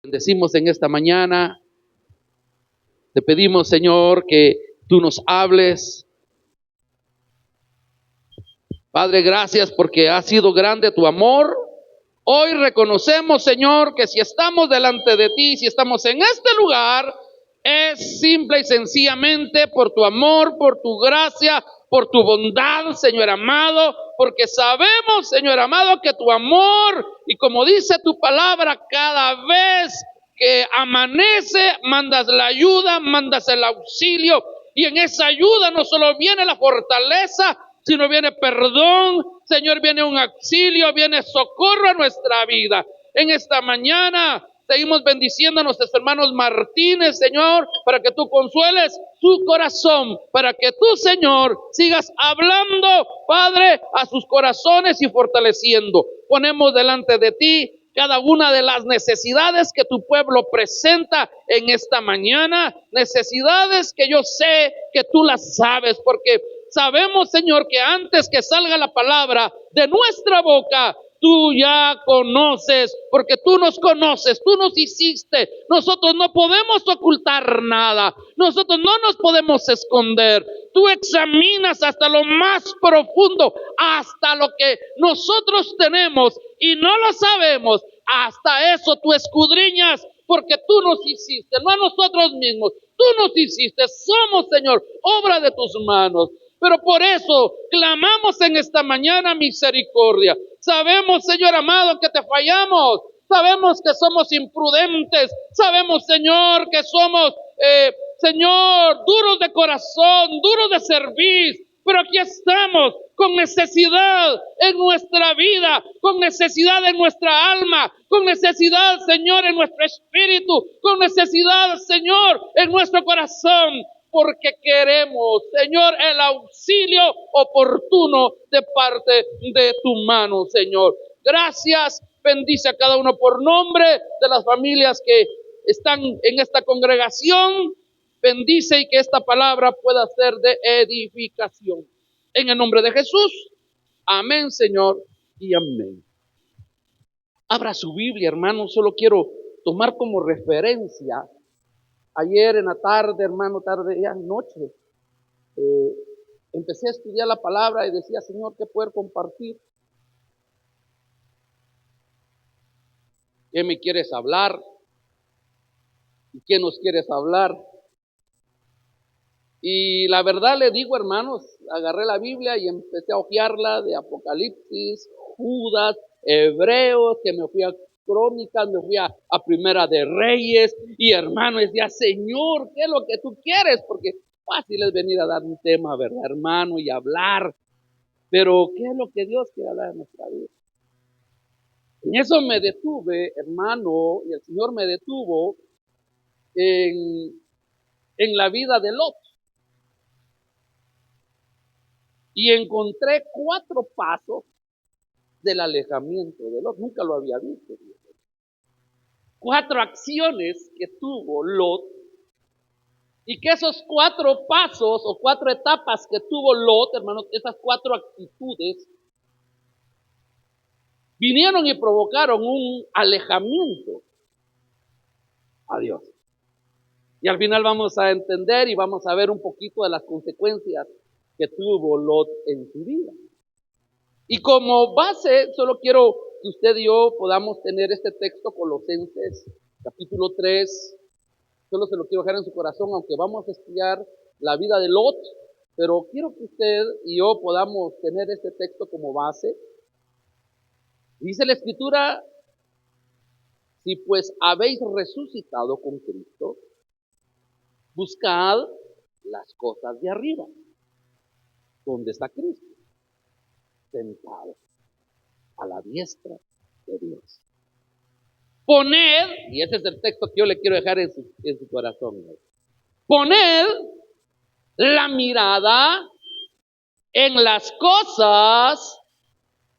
Bendecimos en esta mañana. Te pedimos, Señor, que tú nos hables. Padre, gracias porque ha sido grande tu amor. Hoy reconocemos, Señor, que si estamos delante de ti, si estamos en este lugar, es simple y sencillamente por tu amor, por tu gracia, por tu bondad, Señor amado, porque sabemos, Señor amado, que tu amor, y como dice tu palabra, cada vez que amanece, mandas la ayuda, mandas el auxilio, y en esa ayuda no solo viene la fortaleza, sino viene perdón, Señor, viene un auxilio, viene socorro a nuestra vida. En esta mañana seguimos bendiciendo a nuestros hermanos Martínez, Señor, para que tú consueles su corazón, para que tú, Señor, sigas hablando, Padre, a sus corazones y fortaleciendo. Ponemos delante de ti cada una de las necesidades que tu pueblo presenta en esta mañana, necesidades que yo sé que tú las sabes, porque sabemos, Señor, que antes que salga la palabra de nuestra boca, tú ya conoces, porque tú nos conoces, tú nos hiciste. Nosotros no podemos ocultar nada, nosotros no nos podemos esconder. Tú examinas hasta lo más profundo, hasta lo que nosotros tenemos y no lo sabemos. Hasta eso tú escudriñas, porque tú nos hiciste, no a nosotros mismos. Tú nos hiciste, somos, Señor, obra de tus manos. Pero por eso clamamos en esta mañana misericordia. Sabemos, Señor amado, que te fallamos. Sabemos que somos imprudentes. Sabemos, Señor, que somos, Señor, duros de corazón, duros de servir. Pero aquí estamos con necesidad en nuestra vida, con necesidad en nuestra alma, con necesidad, Señor, en nuestro espíritu, con necesidad, Señor, en nuestro corazón. Porque queremos, Señor, el auxilio oportuno de parte de tu mano, Señor. Gracias, bendice a cada uno por nombre de las familias que están en esta congregación. Bendice y que esta palabra pueda ser de edificación. En el nombre de Jesús, amén, Señor, y amén. Abra su Biblia, hermano, solo quiero tomar como referencia. Ayer en la tarde, hermano, tarde, ya noche, empecé a estudiar la palabra y decía, Señor, ¿qué poder compartir? ¿Qué me quieres hablar? ¿Y qué nos quieres hablar? Y la verdad le digo, hermanos, agarré la Biblia y empecé a hojearla de Apocalipsis, Judas, Hebreos, que me fui a Crónicas, me fui a Primera de Reyes, y hermano decía, Señor, ¿qué es lo que tú quieres? Porque fácil es venir a dar un tema, ¿verdad, hermano? Y hablar, pero ¿qué es lo que Dios quiere hablar en nuestra vida? En eso me detuve, hermano, y el Señor me detuvo en la vida de Lot. Y encontré 4 pasos del alejamiento de Lot. Nunca lo había visto. 4 acciones que tuvo Lot. Y que esos 4 pasos o 4 etapas que tuvo Lot, hermanos, esas 4 actitudes, vinieron y provocaron un alejamiento a Dios. Y al final vamos a entender y vamos a ver un poquito de las consecuencias que tuvo Lot en su vida. Y como base, solo quiero que usted y yo podamos tener este texto, Colosenses, capítulo 3. Solo se lo quiero dejar en su corazón, aunque vamos a estudiar la vida de Lot, pero quiero que usted y yo podamos tener este texto como base. Dice la Escritura, si pues habéis resucitado con Cristo, buscad las cosas de arriba, donde está Cristo, sentado a la diestra de Dios. Poned, y ese es el texto que yo le quiero dejar en su corazón, poned la mirada en las cosas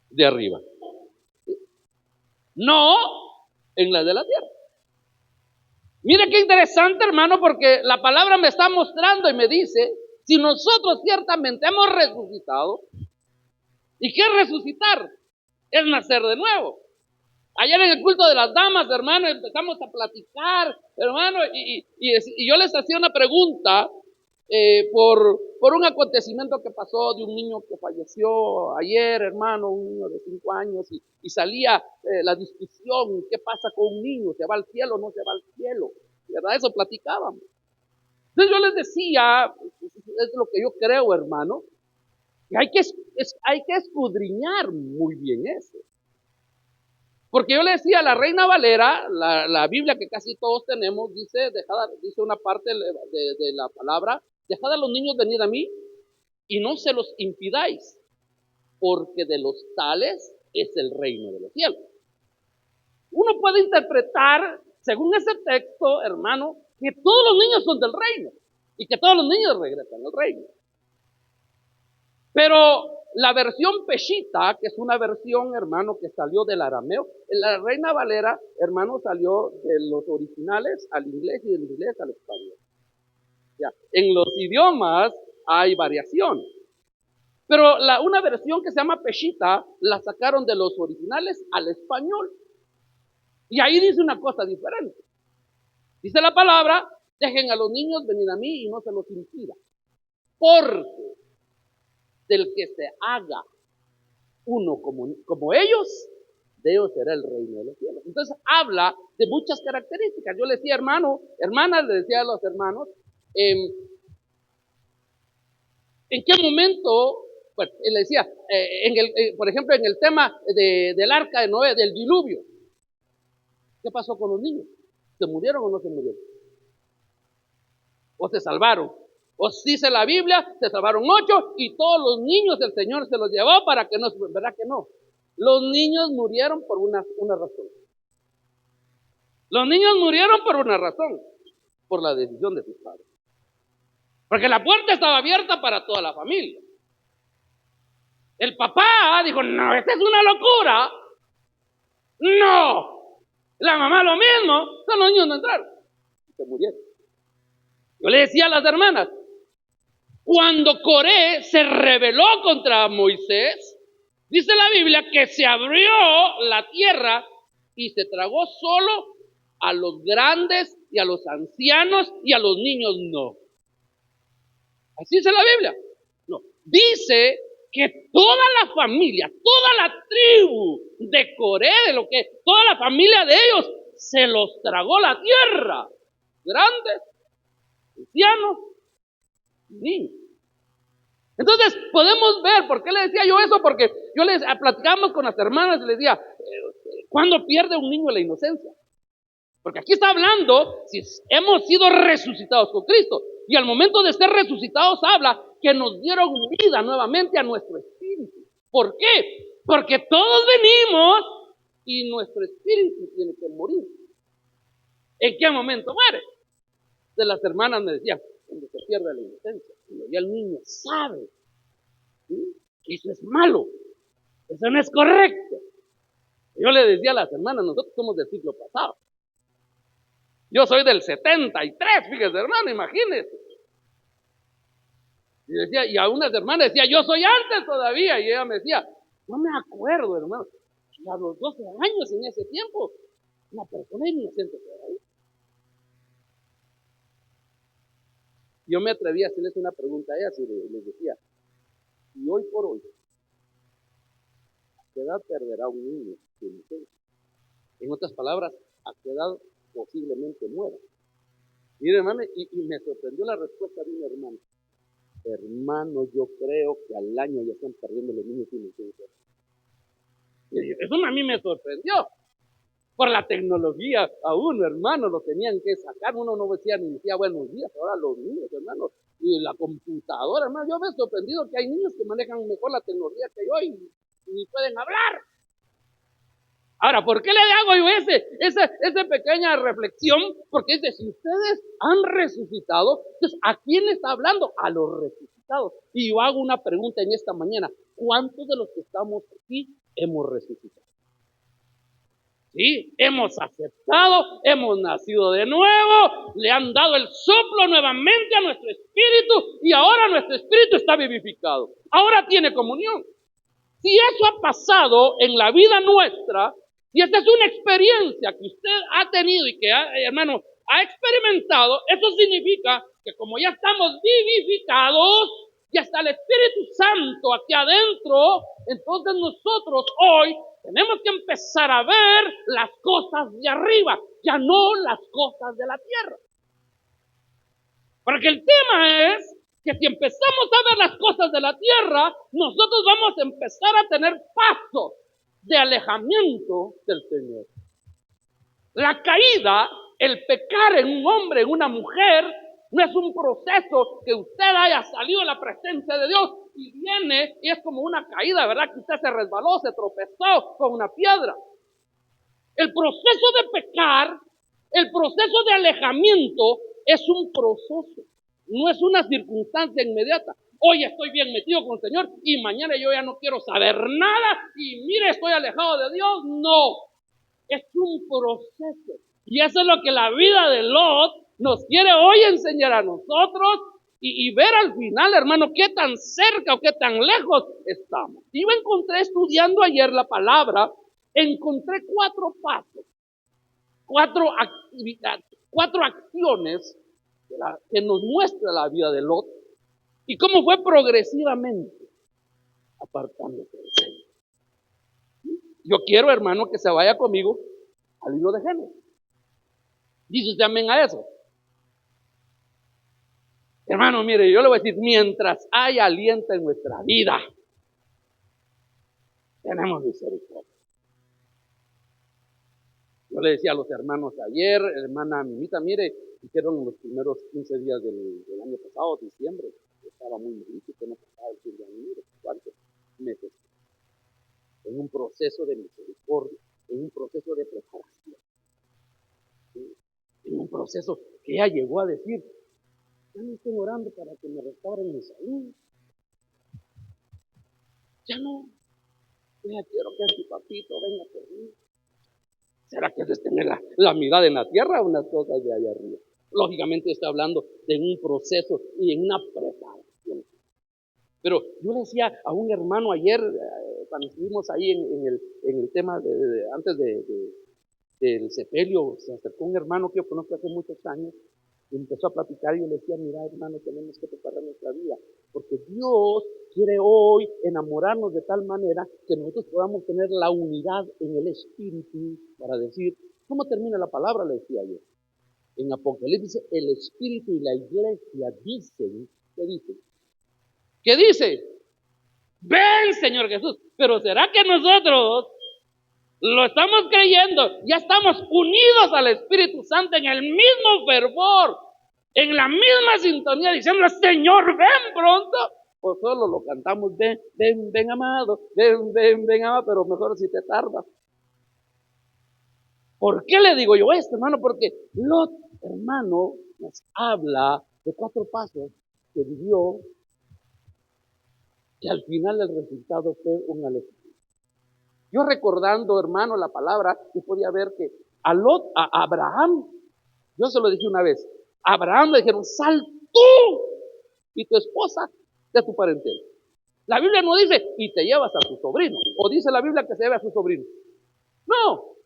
de arriba, no en las de la tierra. Mire qué interesante, hermano, porque la palabra me está mostrando y me dice, si nosotros ciertamente hemos resucitado, ¿y qué es resucitar? Es nacer de nuevo. Ayer en el culto de las damas, hermano, empezamos a platicar, hermano, y yo les hacía una pregunta por un acontecimiento que pasó de un niño que falleció ayer, hermano, un niño de 5 años, y salía la discusión, ¿qué pasa con un niño? ¿Se va al cielo o no se va al cielo? ¿Verdad? Eso platicábamos. Entonces yo les decía, es lo que yo creo, hermano, que hay que escudriñar muy bien eso. Porque yo le decía, la Reina Valera, la Biblia que casi todos tenemos, dice una parte de la palabra, dejad a los niños venir a mí y no se los impidáis, porque de los tales es el reino de los cielos. Uno puede interpretar, según ese texto, hermano, que todos los niños son del reino y que todos los niños regresan al reino. Pero la versión Peshita, que es una versión, hermano, que salió del arameo, la Reina Valera, hermano, salió de los originales al inglés y del inglés al español. Ya, en los idiomas hay variación. Pero una versión que se llama Peshita la sacaron de los originales al español. Y ahí dice una cosa diferente. Dice la palabra, dejen a los niños venir a mí y no se los impida. Porque del que se haga uno como ellos, de ellos será el reino de los cielos. Entonces habla de muchas características. Yo le decía, hermanas, le decía a los hermanos, ¿en qué momento? Bueno, le decía, por ejemplo, en el tema del arca de Noé, del diluvio, ¿qué pasó con los niños? ¿Se murieron o no se murieron? ¿O se salvaron? Os dice la Biblia, se salvaron 8 y todos los niños el Señor se los llevó para que no, ¿verdad que no? Los niños murieron por una razón. Los niños murieron por una razón, por la decisión de sus padres. Porque la puerta estaba abierta para toda la familia. El papá dijo, no, esta es una locura. No. La mamá lo mismo, son los niños no entraron. Se murieron. Yo le decía a las hermanas, cuando Coré se rebeló contra Moisés, dice la Biblia que se abrió la tierra y se tragó solo a los grandes y a los ancianos y a los niños no. Así dice la Biblia. No, dice que toda la familia, toda la tribu de Coré, toda la familia de ellos, se los tragó la tierra. Grandes, ancianos, niños. Entonces podemos ver, ¿por qué le decía yo eso? Porque yo platicamos con las hermanas y les decía, ¿cuándo pierde un niño la inocencia? Porque aquí está hablando, si hemos sido resucitados con Cristo, y al momento de ser resucitados habla que nos dieron vida nuevamente a nuestro espíritu. ¿Por qué? Porque todos venimos y nuestro espíritu tiene que morir. ¿En qué momento muere? De las hermanas me decían, cuando se pierde la inocencia, cuando ya el niño sabe, ¿sí? Eso es malo, eso no es correcto. Yo le decía a las hermanas, nosotros somos del siglo pasado. Yo soy del 73, fíjese, hermano, imagínese. Y a unas hermanas decía, yo soy antes todavía. Y ella me decía, no me acuerdo, hermano. Y a los 12 años en ese tiempo, una persona inocente todavía. Yo me atreví a hacerles una pregunta a ellas y les decía, y hoy por hoy, ¿a qué edad perderá un niño su inocencia? En otras palabras, ¿a qué edad posiblemente muera? Mire, hermano, y me sorprendió la respuesta de un hermano. Hermano, yo creo que al año ya están perdiendo los niños sin inocencia. Eso a mí me sorprendió. Por la tecnología a uno, hermano, lo tenían que sacar. Uno no decía ni decía buenos días, ahora los niños, hermano, y la computadora, hermano. Yo me he sorprendido que hay niños que manejan mejor la tecnología que yo y pueden hablar. Ahora, ¿por qué le hago yo esa pequeña reflexión? Porque es de, si ustedes han resucitado, entonces, ¿a quién está hablando? A los resucitados. Y yo hago una pregunta en esta mañana. ¿Cuántos de los que estamos aquí hemos resucitado? Sí, hemos aceptado, hemos nacido de nuevo, le han dado el soplo nuevamente a nuestro espíritu y ahora nuestro espíritu está vivificado. Ahora tiene comunión. Si eso ha pasado en la vida nuestra, Y esta es una experiencia que usted ha tenido y que, hermano, ha experimentado. Eso significa que como ya estamos vivificados, ya está el Espíritu Santo aquí adentro, entonces nosotros hoy tenemos que empezar a ver las cosas de arriba, ya no las cosas de la tierra. Porque el tema es que si empezamos a ver las cosas de la tierra, nosotros vamos a empezar a tener pasos de alejamiento del Señor. La caída, el pecar en un hombre, en una mujer, no es un proceso que usted haya salido de la presencia de Dios y viene y es como una caída, ¿verdad? Que usted se resbaló, se tropezó con una piedra. El proceso de pecar, el proceso de alejamiento es un proceso, no es una circunstancia inmediata. Hoy estoy bien metido con el Señor y mañana yo ya no quiero saber nada y mire, estoy alejado de Dios. No, es un proceso. Y eso es lo que la vida de Lot nos quiere hoy enseñar a nosotros y ver al final, hermano, qué tan cerca o qué tan lejos estamos. Yo encontré estudiando ayer la palabra, encontré 4 pasos, 4 actividades, 4 acciones que nos muestra la vida de Lot y cómo fue progresivamente apartándose del Señor. Yo quiero, hermano, que se vaya conmigo al libro de Génesis. Dice usted amén a eso. Hermano, mire, yo le voy a decir, mientras haya aliento en nuestra vida, tenemos misericordia. Yo le decía a los hermanos ayer, hermana Mimita, mire, hicieron los primeros 15 días del año pasado, diciembre, estaba muy malito, no pasaba el fin de año, mire, cuántos meses, en un proceso de misericordia, en un proceso de preparación, en un proceso que ella llegó a decir, ya no estoy orando para que me restauren mi salud, ya no, ya quiero que mi papito venga por mí. ¿Será que es tener la mirada en la tierra o unas cosas de allá arriba? Lógicamente está hablando de un proceso y en una preparación. Pero yo le decía a un hermano ayer, cuando estuvimos ahí en el tema antes del sepelio, se acercó un hermano que yo conozco hace muchos años y empezó a platicar y yo le decía, mira hermano, tenemos que preparar nuestra vida, porque Dios quiere hoy enamorarnos de tal manera que nosotros podamos tener la unidad en el espíritu para decir, ¿cómo termina la palabra? Le decía yo. En Apocalipsis, el espíritu y la iglesia dicen, ¿qué dicen? ¿Qué dice? Ven, Señor Jesús. Pero ¿será que nosotros lo estamos creyendo? Ya estamos unidos al Espíritu Santo en el mismo fervor, en la misma sintonía, diciendo, Señor, ven pronto. O solo lo cantamos, ven, ven, ven amado, ven, ven, ven amado, pero mejor si te tarda. ¿Por qué le digo yo esto, hermano? Porque Lot, hermano, nos habla de 4 pasos que vivió, que al final el resultado fue un alejamiento. Yo recordando, hermano, la palabra, yo podía ver que a Lot, a Abraham, yo se lo dije una vez, a Abraham le dijeron, sal tú y tu esposa de tu parentela. La Biblia no dice, y te llevas a tu sobrino, o dice la Biblia que se lleve a su sobrino. No,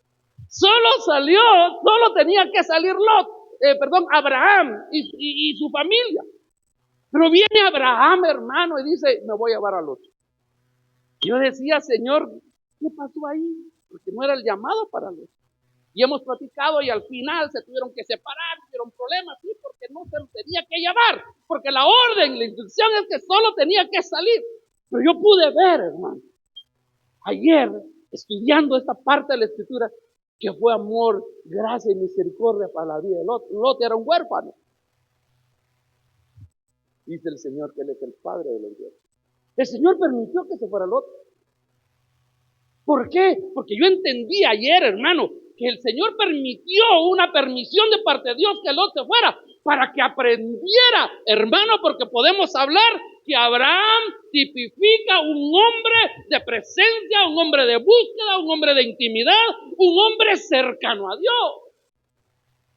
solo tenía que salir Abraham y su familia. Pero viene Abraham, hermano, y dice, me voy a llevar a Lot. Yo decía, Señor, ¿qué pasó ahí? Porque no era el llamado para Lot. Y hemos platicado y al final se tuvieron que separar, tuvieron problemas, sí, porque no se lo tenía que llevar. Porque la orden, la instrucción es que solo tenía que salir. Pero yo pude ver, hermano, ayer, estudiando esta parte de la Escritura, que fue amor, gracia y misericordia para la vida de Lot. Lot era un huérfano. Dice el Señor que Él es el Padre de los huérfanos. El Señor permitió que se fuera Lot. ¿Por qué? Porque yo entendí ayer, hermano, que el Señor permitió una permisión de parte de Dios que Lot se fuera para que aprendiera, hermano, porque podemos hablar que Abraham tipifica un hombre de presencia, un hombre de búsqueda, un hombre de intimidad, un hombre cercano a Dios.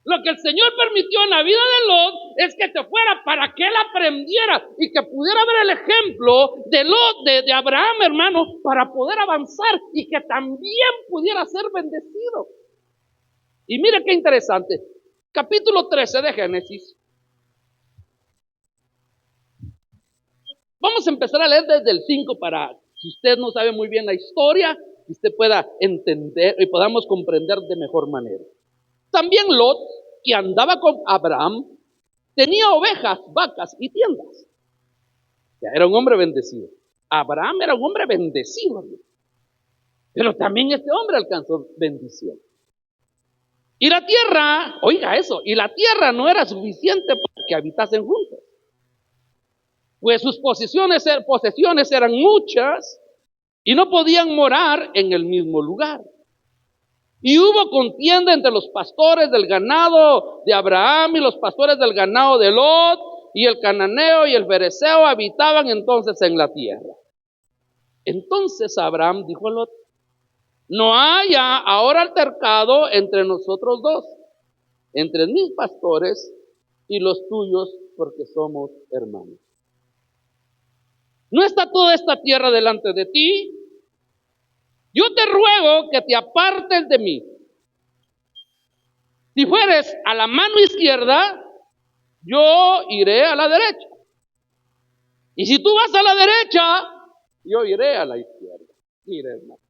Lo que el Señor permitió en la vida de Lot es que se fuera para que él aprendiera y que pudiera ver el ejemplo de Lot, de Abraham, hermano, para poder avanzar y que también pudiera ser bendecido. Y mire qué interesante. Capítulo 13 de Génesis. Vamos a empezar a leer desde el 5 para, si usted no sabe muy bien la historia, que usted pueda entender y podamos comprender de mejor manera. También Lot, que andaba con Abraham, tenía ovejas, vacas y tiendas. Ya era un hombre bendecido. Abraham era un hombre bendecido, pero también este hombre alcanzó bendición. Y la tierra, oiga eso, y la tierra no era suficiente para que habitasen juntos, pues sus posesiones eran muchas y no podían morar en el mismo lugar. Y hubo contienda entre los pastores del ganado de Abraham y los pastores del ganado de Lot, y el cananeo y el fereceo habitaban entonces en la tierra. Entonces Abraham dijo a Lot: no haya ahora altercado entre nosotros dos, entre mis pastores y los tuyos, porque somos hermanos. ¿No está toda esta tierra delante de ti? Yo te ruego que te apartes de mí. Si fueres a la mano izquierda, yo iré a la derecha. Y si tú vas a la derecha, yo iré a la izquierda. Mire, hermano.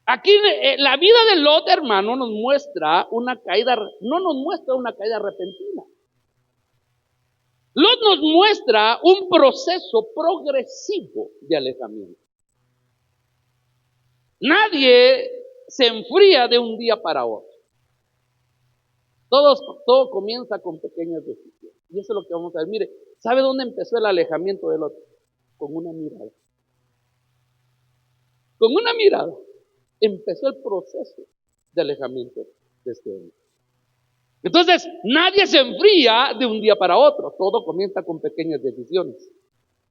Aquí la vida de Lot, hermano, nos muestra una caída, no nos muestra una caída repentina. Lot nos muestra un proceso progresivo de alejamiento. Nadie se enfría de un día para otro. Todo comienza con pequeñas decisiones. Y eso es lo que vamos a ver. Mire, ¿sabe dónde empezó el alejamiento del otro? Con una mirada. Con una mirada empezó el proceso de alejamiento de este hombre. Entonces, nadie se enfría de un día para otro. Todo comienza con pequeñas decisiones.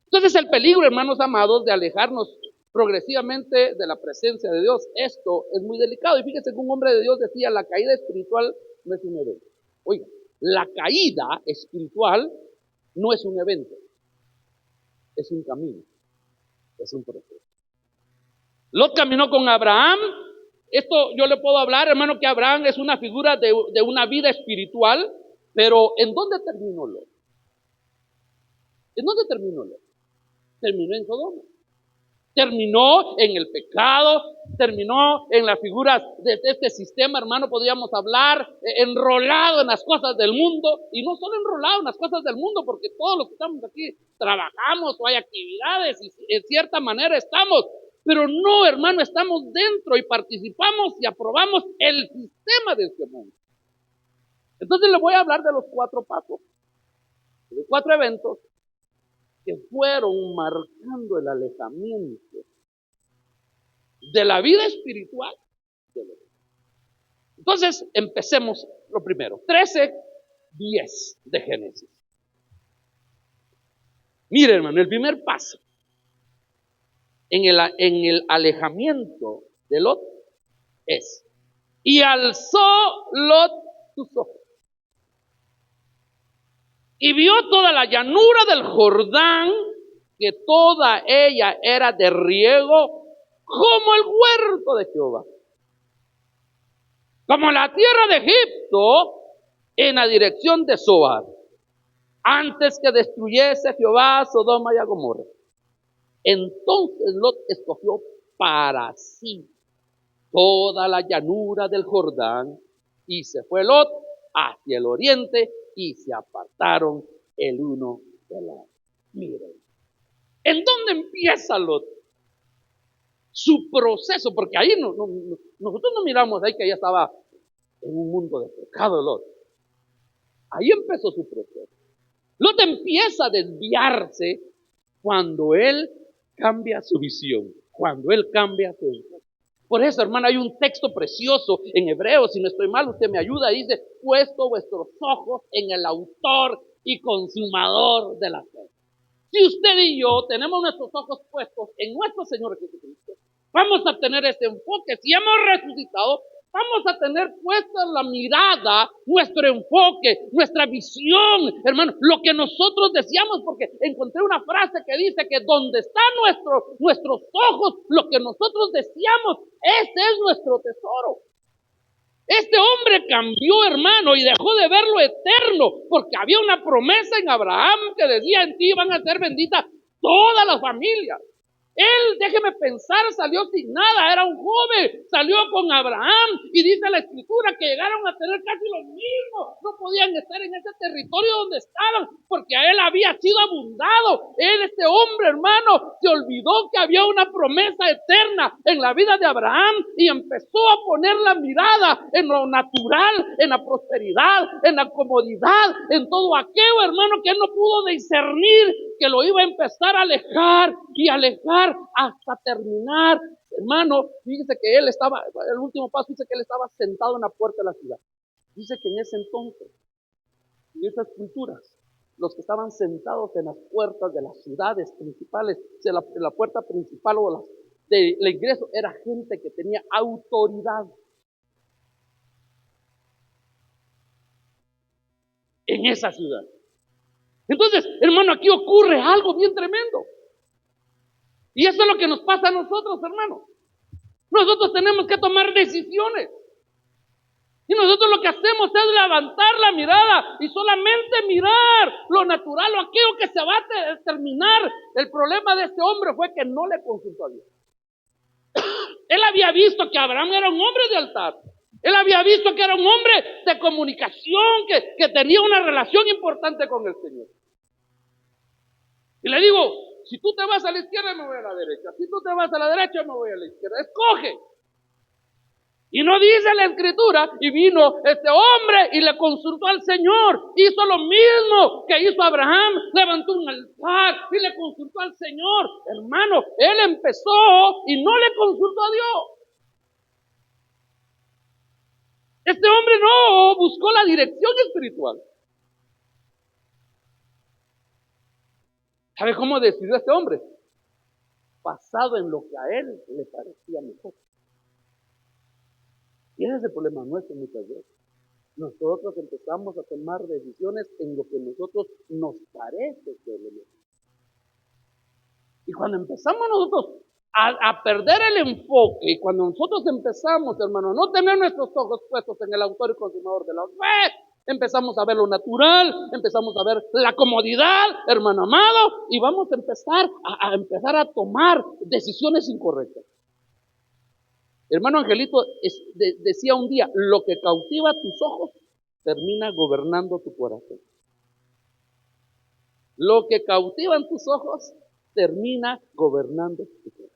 Entonces, el peligro, hermanos amados, de alejarnos progresivamente de la presencia de Dios, esto es muy delicado. Y fíjese que un hombre de Dios decía: la caída espiritual no es un evento. Oiga, la caída espiritual no es un evento, es un camino, es un proceso. Lot caminó con Abraham. Esto yo le puedo hablar, hermano, que Abraham es una figura de una vida espiritual, pero ¿en dónde terminó Lot? ¿En dónde terminó Lot? Terminó en Sodoma. Terminó en el pecado, terminó en las figuras de este sistema, hermano, podríamos hablar, enrolado en las cosas del mundo, y no solo enrolado en las cosas del mundo, porque todos los que estamos aquí trabajamos o hay actividades y en cierta manera estamos, pero no, hermano, estamos dentro y participamos y aprobamos el sistema de este mundo. Entonces le voy a hablar de los 4 pasos, de 4 eventos que fueron marcando el alejamiento de la vida espiritual. Entonces, empecemos lo primero. 13:10 de Génesis. Mire, hermano, el primer paso en el alejamiento de Lot es: y alzó Lot sus ojos y vio toda la llanura del Jordán, que toda ella era de riego, como el huerto de Jehová, como la tierra de Egipto, en la dirección de Zoar, antes que destruyese Jehová Sodoma y a Gomorra. Entonces Lot escogió para sí toda la llanura del Jordán, y se fue Lot hacia el oriente, y se apartaron el uno del otro. Miren, ¿en dónde empieza Lot? Su proceso, porque ahí nosotros no miramos ahí que ella estaba en un mundo de pecado, Lot. Ahí empezó su proceso. Lot empieza a desviarse cuando él cambia su visión, cuando él cambia su visión. Por eso, hermano, hay un texto precioso en Hebreos, si no estoy mal, usted me ayuda, dice: puesto vuestros ojos en el autor y consumador de la fe. Si usted y yo tenemos nuestros ojos puestos en nuestro Señor Jesucristo, vamos a tener este enfoque. Si hemos resucitado, empezamos a tener puesta la mirada, nuestro enfoque, nuestra visión, hermano, lo que nosotros deseamos, porque encontré una frase que dice que donde están nuestros ojos, lo que nosotros deseamos, ese es nuestro tesoro. Este hombre cambió, hermano, y dejó de ver lo eterno, porque había una promesa en Abraham que decía: en ti van a ser benditas todas las familias. Él, déjeme pensar, salió sin nada, era un joven, salió con Abraham, y dice la escritura que llegaron a tener casi lo mismo, no podían estar en ese territorio donde estaban, porque a él había sido abundado. Este hombre, hermano, se olvidó que había una promesa eterna en la vida de Abraham, y empezó a poner la mirada en lo natural, en la prosperidad, en la comodidad, en todo aquello, hermano, que él no pudo discernir, que lo iba a empezar a alejar y alejar hasta terminar. Hermano, fíjese que él estaba, el último paso dice que él estaba sentado en la puerta de la ciudad. Dice que en ese entonces, en esas culturas, los que estaban sentados en las puertas de las ciudades principales, de la puerta principal o del ingreso, era gente que tenía autoridad en esa ciudad. Entonces, hermano, aquí ocurre algo bien tremendo. Y eso es lo que nos pasa a nosotros, hermano. Nosotros tenemos que tomar decisiones. Y nosotros lo que hacemos es levantar la mirada y solamente mirar lo natural o aquello que se va a terminar. El problema de este hombre fue que no le consultó a Dios. Él había visto que Abraham era un hombre de altar. Él había visto que era un hombre de comunicación, que tenía una relación importante con el Señor. Y le digo: si tú te vas a la izquierda, me voy a la derecha. Si tú te vas a la derecha, me voy a la izquierda. Escoge. Y no dice la escritura, y vino este hombre y le consultó al Señor. Hizo lo mismo que hizo Abraham. Levantó un altar y le consultó al Señor. Hermano, él empezó y no le consultó a Dios. Este hombre no buscó la dirección espiritual. ¿Sabe cómo decidió este hombre? Basado en lo que a él le parecía mejor. Y ese es el problema nuestro muchas veces. Nosotros empezamos a tomar decisiones en lo que nosotros nos parece que es lo mejor. Y cuando empezamos nosotros a perder el enfoque, y cuando nosotros empezamos, hermano, a no tener nuestros ojos puestos en el autor y consumador de la fe, empezamos a ver lo natural, empezamos a ver la comodidad, hermano amado, y vamos a empezar a tomar decisiones incorrectas. Hermano Angelito decía un día: lo que cautiva tus ojos termina gobernando tu corazón. Lo que cautivan tus ojos termina gobernando tu corazón.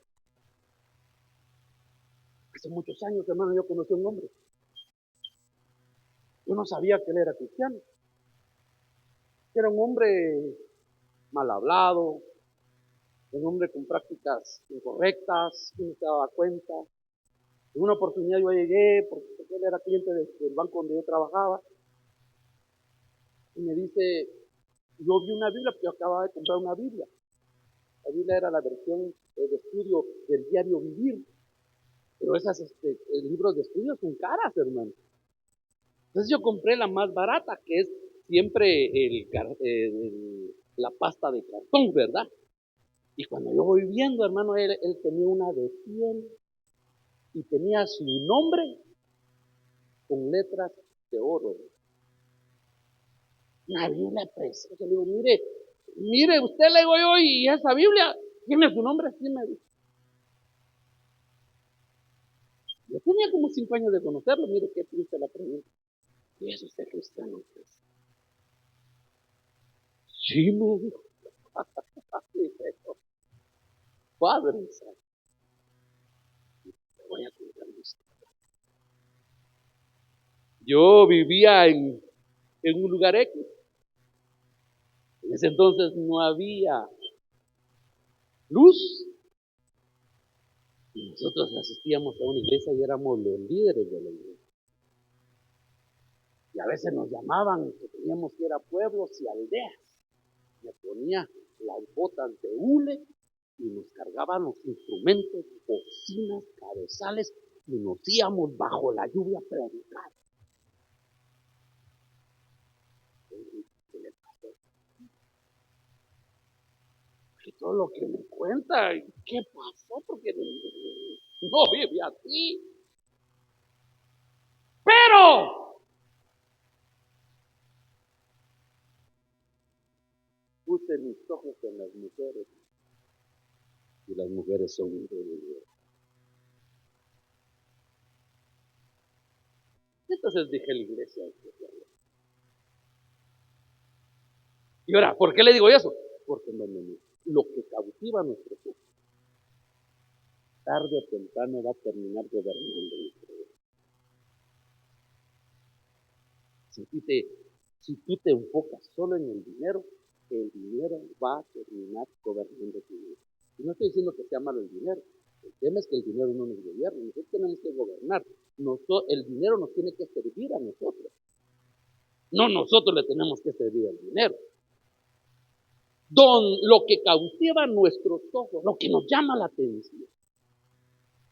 Hace muchos años, hermano, yo conocí a un hombre. Yo no sabía que él era cristiano. Era un hombre mal hablado, un hombre con prácticas incorrectas, no se daba cuenta. En una oportunidad yo llegué, porque él era cliente del banco donde yo trabajaba, y me dice: yo vi una Biblia, porque yo acababa de comprar una Biblia. La Biblia era la versión de estudio del diario Vivir, pero esos libros de estudio son caras, hermano. Entonces yo compré la más barata, que es siempre la pasta de cartón, ¿verdad? Y cuando yo voy viendo, hermano, él tenía una de 100 y tenía su nombre con letras de oro. Una Biblia preciosa. Le digo: mire, usted, le digo yo, y esa Biblia tiene su nombre. Sí, me dijo. Yo tenía como 5 años de conocerlo. Mire qué triste la pregunta: ¿y es usted cristiano? Sí, me dijo. Padre, te voy a contar una historia. Yo vivía en un lugar X. En ese entonces no había luz. Y nosotros asistíamos a una iglesia y éramos los líderes de la iglesia. Y a veces nos llamaban que teníamos que ir a pueblos y aldeas. Me ponía las botas de hule y nos cargaban los instrumentos, bocinas, cabezales, y nos íbamos bajo la lluvia a predicar. ¿Qué le pasó? Y todo lo que me cuenta, ¿qué pasó? Porque no vive así. Pero puse mis ojos en las mujeres y las mujeres son increíbles. Entonces dije a la iglesia, y ahora, ¿por qué le digo eso? Porque lo que cautiva a nuestros ojos, tarde o temprano va a terminar gobernando nuestra vida. Si tú te enfocas solo en el dinero va a terminar gobernando tu vida. Y no estoy diciendo que sea malo el dinero. El tema es que el dinero no nos gobierna. Nosotros tenemos que gobernar. El dinero nos tiene que servir a nosotros. No nosotros le tenemos que servir al dinero. Lo que cautiva nuestros ojos, lo que nos llama la atención.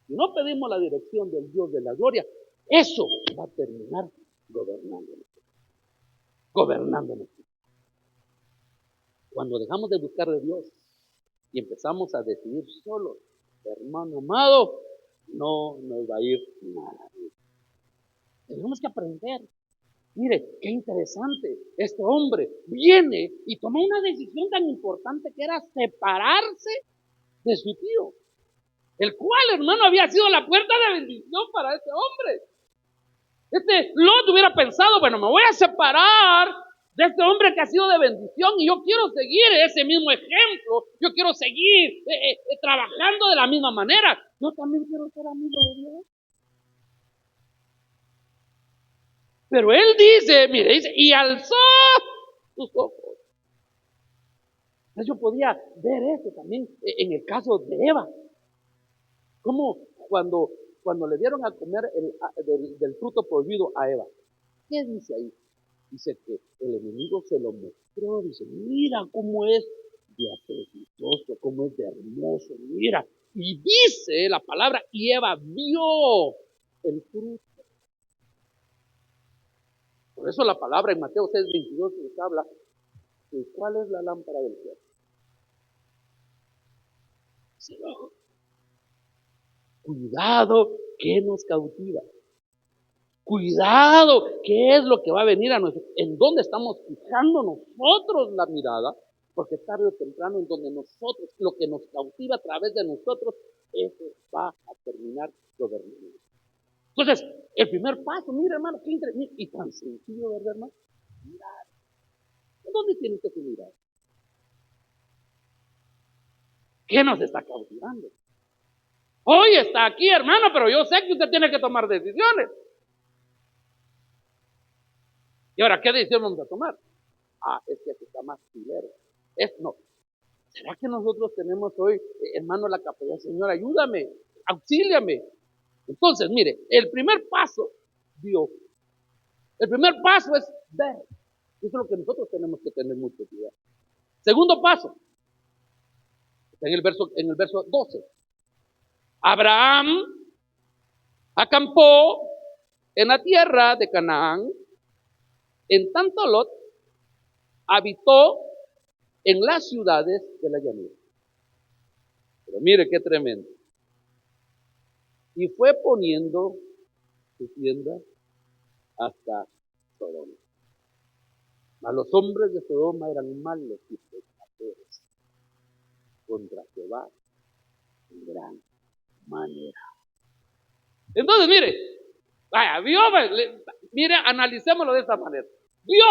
Si no pedimos la dirección del Dios de la gloria, eso va a terminar gobernándonos. Cuando dejamos de buscar de Dios y empezamos a decidir solos, hermano amado, no nos va a ir nada bien. Tenemos que aprender. Mire, qué interesante. Este hombre viene y tomó una decisión tan importante que era separarse de su tío, el cual, hermano, había sido la puerta de bendición para este hombre. Lot hubiera pensado, bueno, me voy a separar de este hombre que ha sido de bendición y yo quiero seguir ese mismo ejemplo, yo quiero seguir trabajando de la misma manera. Yo también quiero ser amigo de Dios. Pero él dice, mire, y alzó sus ojos. Entonces yo podía ver esto también en el caso de Eva. Como cuando le dieron a comer del fruto prohibido a Eva. ¿Qué dice ahí? Dice que el enemigo se lo mostró, dice, mira cómo es de apetitoso, cómo es de hermoso, mira. Y dice la palabra, y Eva vio el fruto. Por eso la palabra en Mateo 6:22 nos habla de cuál es la lámpara del cuerpo. Cuidado, ¿qué nos cautiva? Cuidado, ¿qué es lo que va a venir a nosotros? ¿En dónde estamos fijando nosotros la mirada? Porque tarde o temprano en donde nosotros, lo que nos cautiva a través de nosotros, eso va a terminar gobernando. Entonces, el primer paso, mira hermano, qué interesante, y tan sencillo, ¿verdad hermano? Mirar. ¿Dónde tiene usted que mirar? ¿Qué nos está cautivando? Hoy está aquí, hermano, pero yo sé que usted tiene que tomar decisiones. Y ahora, ¿qué decisión vamos a tomar? Es que aquí está más filero. No. ¿Será que nosotros tenemos hoy, hermano, la capacidad? Señor, ayúdame, auxíliame. Entonces, mire, el primer paso, Dios. El primer paso es ver. Eso es lo que nosotros tenemos que tener mucho cuidado. Segundo paso, está en el verso 12. Abraham acampó en la tierra de Canaán, en tanto Lot habitó en las ciudades de la llanura. Pero mire qué tremendo. Y fue poniendo su tienda hasta Sodoma. Mas los hombres de Sodoma eran malos y pecadores contra Jehová en gran manera. Entonces, mire, mire, analicémoslo de esta manera. Vio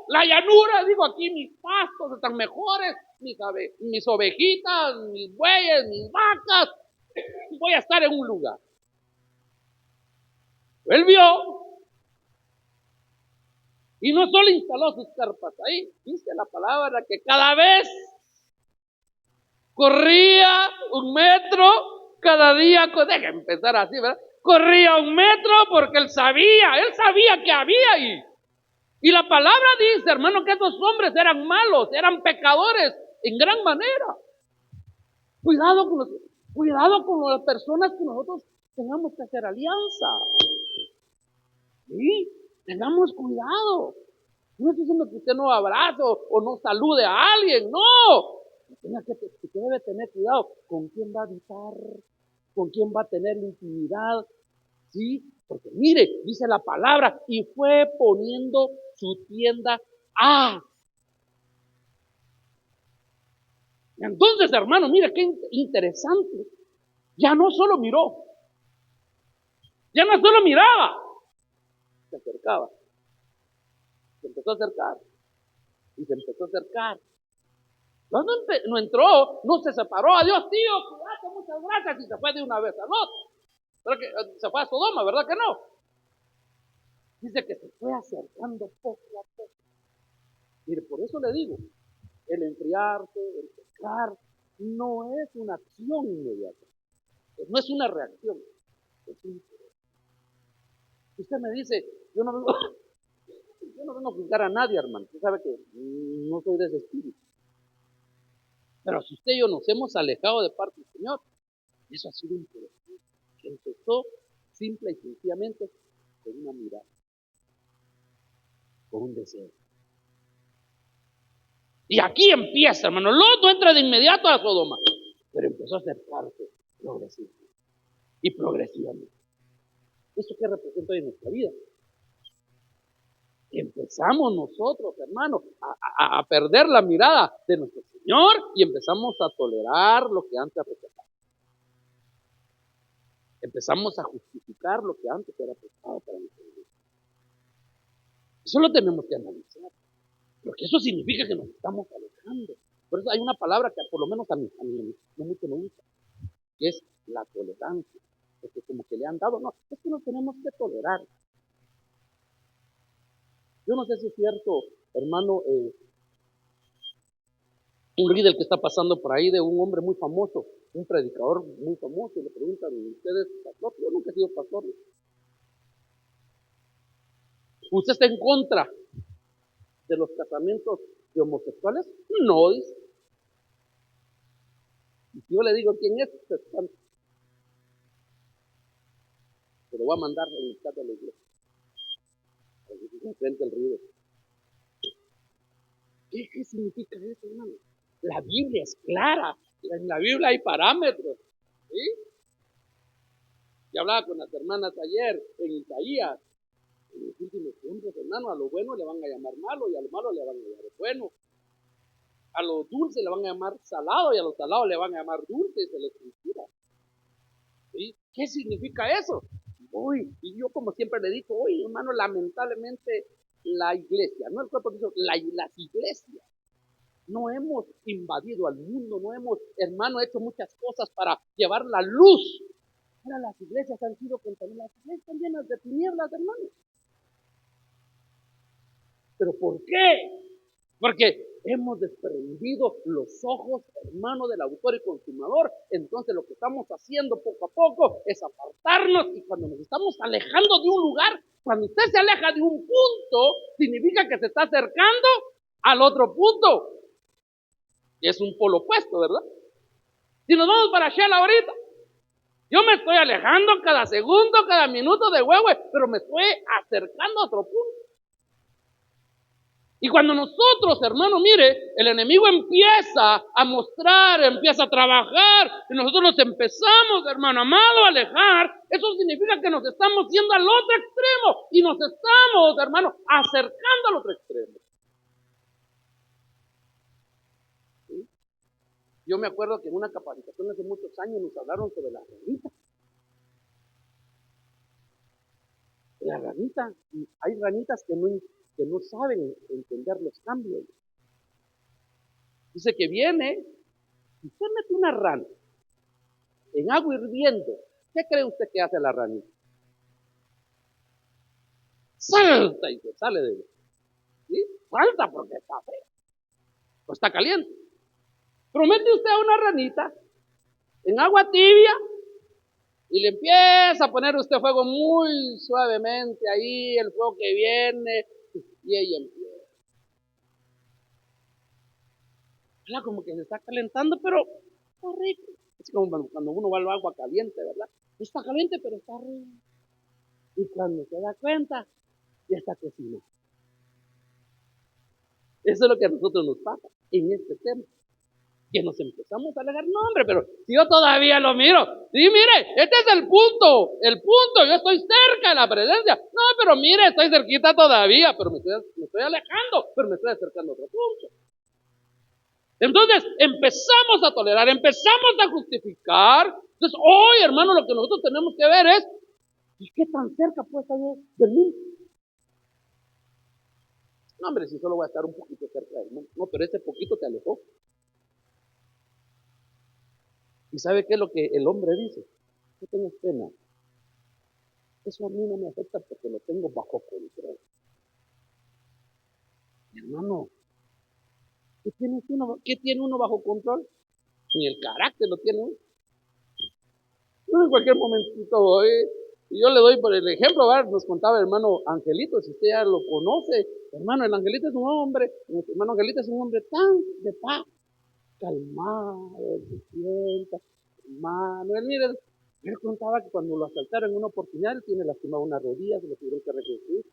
la llanura, digo, aquí mis pastos están mejores, mis ovejitas, mis bueyes, mis vacas, voy a estar en un lugar. Él vio y no solo instaló sus carpas ahí, dice la palabra que cada vez corría 1 metro, cada día, deja empezar así, ¿verdad? Corría 1 metro porque él sabía que había ahí. Y la palabra dice, hermano, que esos hombres eran malos, eran pecadores en gran manera. Cuidado con las personas que nosotros tengamos que hacer alianza. ¿Sí? Tengamos cuidado. No estoy diciendo que usted no abrace o no salude a alguien, no. Usted debe tener cuidado con quién va a habitar, con quién va a tener intimidad, ¿sí? Porque mire, dice la palabra, y fue poniendo su tienda a. Entonces, hermano, mire qué interesante. Ya no solo miró, ya no solo miraba, se acercaba, se empezó a acercar y se empezó a acercar. No entró, no se separó. Adiós, tío, cuídate, muchas gracias, y se fue de una vez al otro. ¿Verdad que se fue a Sodoma, verdad que no? Dice que se fue acercando poco a poco. Mire, por eso le digo, el enfriarse, el pescar, no es una acción inmediata, no es una reacción, es un. Usted me dice, yo no vengo a juzgar a nadie, hermano. Usted sabe que no soy de ese espíritu. Pero si usted y yo nos hemos alejado de parte del Señor, eso ha sido un proceso que empezó simple y sencillamente con una mirada, con un deseo. Y aquí empieza, hermano. Lot no entra de inmediato a Sodoma, pero empezó a acercarse progresivamente y progresivamente. ¿Eso qué representa en nuestra vida? Empezamos nosotros, hermanos, a perder la mirada de nuestro Señor y empezamos a tolerar lo que antes rechazaba. Empezamos a justificar lo que antes era pecado para nosotros. Eso lo tenemos que analizar, porque eso significa que nos estamos alejando. Por eso hay una palabra que por lo menos a mí no mucho me gusta, que es la tolerancia, porque como que le han dado, no, es que nos tenemos que tolerar. Yo no sé si es cierto, hermano, un líder que está pasando por ahí de un hombre muy famoso, un predicador muy famoso, y le preguntan, ¿usted es pastor? Yo nunca he sido pastor. ¿Usted está en contra de los casamientos de homosexuales? No, dice. Y si yo le digo quién es, se espanta. Se lo va a mandar en el chat de la iglesia. Enfrente al río. ¿Qué significa eso, hermano? La Biblia es clara. En la Biblia hay parámetros. ¿Sí? Yo hablaba con las hermanas ayer en Isaías. En los últimos tiempos, hermano, a lo bueno le van a llamar malo y a lo malo le van a llamar bueno. A lo dulce le van a llamar salado y a lo salado le van a llamar dulce y se les inspira. ¿Sí? ¿Qué significa eso? Y yo como siempre le digo, hoy, hermano, lamentablemente la iglesia, no el cuerpo de Cristo, las iglesias, no hemos invadido al mundo, no hemos, hermano, hecho muchas cosas para llevar la luz. Ahora las iglesias han sido contaminadas, las iglesias están llenas de tinieblas, hermano. ¿Pero por qué? Porque hemos desprendido los ojos, hermano, del autor y consumador. Entonces lo que estamos haciendo poco a poco es apartarnos, y cuando nos estamos alejando de un lugar, cuando usted se aleja de un punto, significa que se está acercando al otro punto. Y es un polo opuesto, ¿verdad? Si nos vamos para Shela ahorita, yo me estoy alejando cada segundo, cada minuto de huevo, pero me estoy acercando a otro punto. Y cuando nosotros, hermano, mire, el enemigo empieza a mostrar, empieza a trabajar, y nosotros nos empezamos, hermano amado, a alejar, eso significa que nos estamos yendo al otro extremo, y nos estamos, hermano, acercando al otro extremo. ¿Sí? Yo me acuerdo que en una capacitación hace muchos años nos hablaron sobre la ranita. La ranita, hay ranitas que no saben entender los cambios. Dice que viene, y usted mete una rana en agua hirviendo, ¿qué cree usted que hace la ranita? Salta y se sale de él. ¿Sí? Salta porque está feo, o está caliente. Pero mete usted a una ranita en agua tibia y le empieza a poner usted fuego muy suavemente ahí, el fuego que viene, y ella empieza. Como que se está calentando, pero está rico. Es como cuando uno va al agua caliente, ¿verdad? Está caliente, pero está rico. Y cuando se da cuenta, ya está cocinado. Eso es lo que a nosotros nos pasa en este tema. Que nos empezamos a alejar, no hombre, pero si yo todavía lo miro, sí, mire, este es el punto, yo estoy cerca de la presencia, no, pero mire, estoy cerquita todavía, pero me estoy alejando, pero me estoy acercando a otro punto. Entonces, empezamos a tolerar, empezamos a justificar. Entonces, hoy, hermano, lo que nosotros tenemos que ver es, ¿y qué tan cerca puede estar del mundo? No, hombre, si solo voy a estar un poquito cerca del mundo, no, pero ese poquito te alejó. ¿Y sabe qué es lo que el hombre dice? No tengas pena. Eso a mí no me afecta porque lo tengo bajo control. Mi hermano, ¿qué tiene uno bajo control? Ni el carácter lo tiene uno. En cualquier momentito voy. Y yo le doy por el ejemplo, ¿verdad? Nos contaba el hermano Angelito, si usted ya lo conoce. Hermano, el Angelito es un hombre, el hermano Angelito es un hombre tan de paz, calmado, se sienta, hermano. Él contaba que cuando lo asaltaron en una oportunidad, él tiene lastimado una rodilla, se lo tuvieron que reconstruir.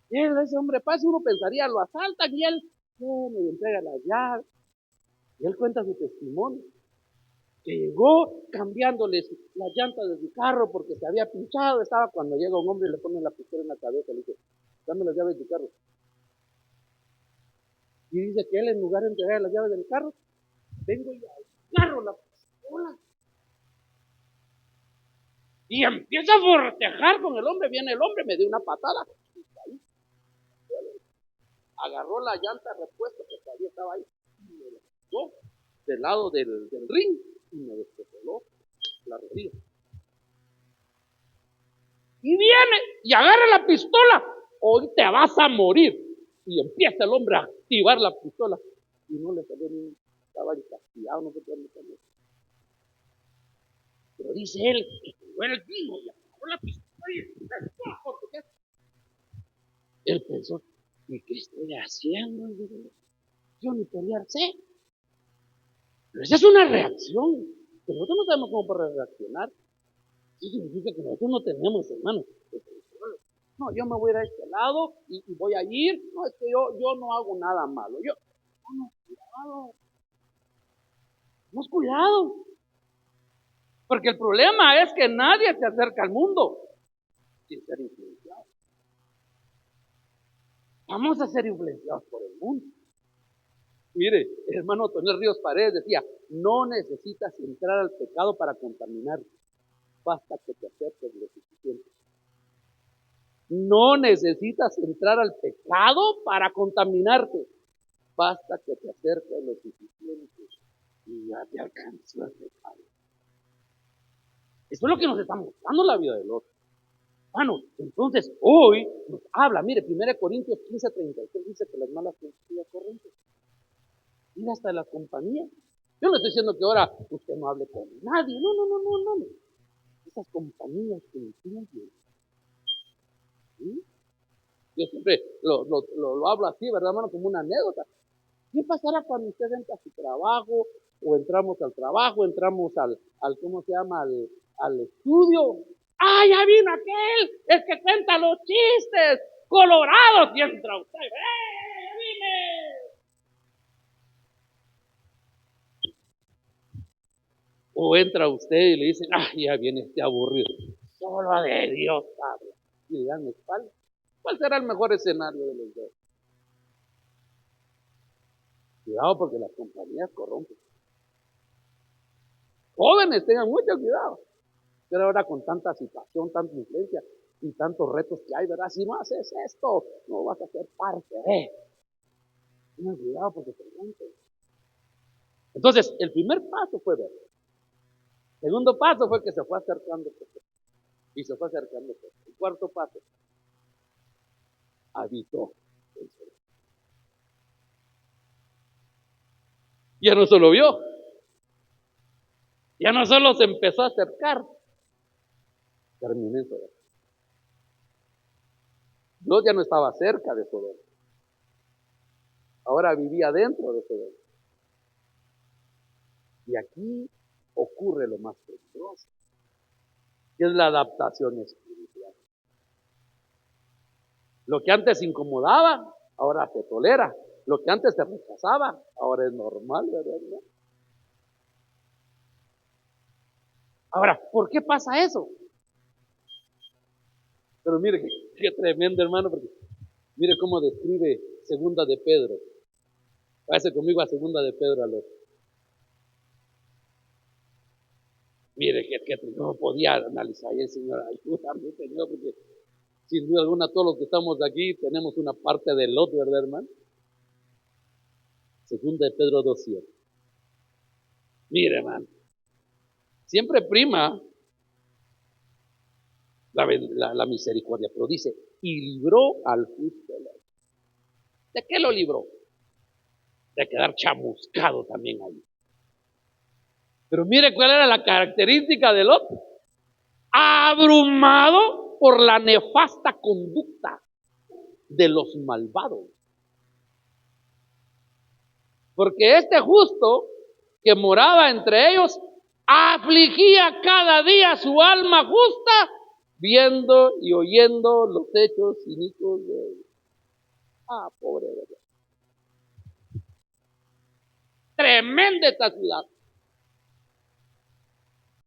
Y ese hombre paz, uno pensaría, lo asaltan y él le entrega la llave. Y él cuenta su testimonio, que llegó cambiándole las llantas de su carro porque se había pinchado. Estaba cuando llega un hombre y le pone la pistola en la cabeza, le dice, dame las llaves de tu carro. Y dice que él, en lugar de entregar las llaves del carro, vengo y agarro la pistola. Y empieza a forcejar con el hombre. Viene el hombre, me dio una patada. Agarró la llanta repuesta que todavía estaba ahí. Y me la quitó del lado del ring y me despejó la rodilla. Y viene y agarra la pistola. Hoy te vas a morir. Y empieza el hombre a activar la pistola. Y no le salió ni estaba castigado, no sé qué le salió. Pero dice él que llegó el vino y agarró la pistola y él pensó, ¿y qué estoy haciendo? Yo ni pelear sé. Pero esa es una reacción. Pero nosotros no sabemos cómo para reaccionar. Eso significa que nosotros no tenemos, hermano. No, yo me voy a ir a este lado y voy a ir. No, es que yo no hago nada malo. No, cuidado. Cuidado. Porque el problema es que nadie se acerca al mundo sin ser influenciado. Vamos a ser influenciados por el mundo. Mire, el hermano Tonel Ríos Paredes decía, no necesitas entrar al pecado para contaminarte. Basta que te acerques lo suficiente. No necesitas entrar al pecado para contaminarte. Basta que te acerques lo suficiente y ya te alcanzó el pecado. Eso es lo que nos está mostrando la vida del otro. Bueno, entonces hoy nos habla, mire, 1 Corintios 15:33 dice que las malas conductas corrompen. Mira, hasta la compañía. Yo no estoy diciendo que ahora usted no hable con nadie. No. Esas compañías que influyen. ¿Sí? Yo siempre lo hablo así, ¿verdad, hermano? Como una anécdota. ¿Qué pasará cuando usted entra a su trabajo, o entramos al trabajo, entramos al ¿cómo se llama? Al estudio. ¡Ah, ya vino aquel! Es que cuenta los chistes colorados y entra usted. ¡Ya vine! O entra usted y le dicen, ¡ah, ya viene este aburrido! Solo de Dios habla. Y le dan espalda. ¿Cuál será el mejor escenario de los dos? Cuidado porque las compañías corrompen. Jóvenes, tengan mucho cuidado. Pero ahora con tanta situación, tanta influencia y tantos retos que hay, ¿verdad? Si no haces esto, no vas a ser parte de. Tengan cuidado porque te rompen. Entonces, el primer paso fue ver. El segundo paso fue que se fue acercando. Y se fue acercando. El cuarto paso, habitó. Ya no solo vio, ya no solo se empezó a acercar, terminó en Sodoma. Dios ya no estaba cerca de Sodoma. Ahora vivía dentro de Sodoma. Y aquí ocurre lo más peligroso. que es la adaptación espiritual. Lo que antes incomodaba, ahora se tolera. Lo que antes se rechazaba, ahora es normal, ¿verdad? Ahora, ¿por qué pasa eso? Pero mire, qué tremendo, hermano, porque mire cómo describe Segunda de Pedro. Váyase conmigo a Segunda de Pedro al otro. Mire, que no podía analizar ahí el Señor. Ayúdame, Señor, porque sin duda alguna todos los que estamos aquí tenemos una parte del Lot, ¿verdad, hermano? Segunda de Pedro 2:7. Mire, hermano, siempre prima la misericordia, pero dice, y libró al justo. ¿De qué lo libró? De quedar chamuscado también ahí. Pero mire cuál era la característica de Lot. Abrumado por la nefasta conducta de los malvados. Porque este justo que moraba entre ellos afligía cada día su alma justa, viendo y oyendo los hechos inicuos de ellos. Pobre verdad. Tremenda esta ciudad.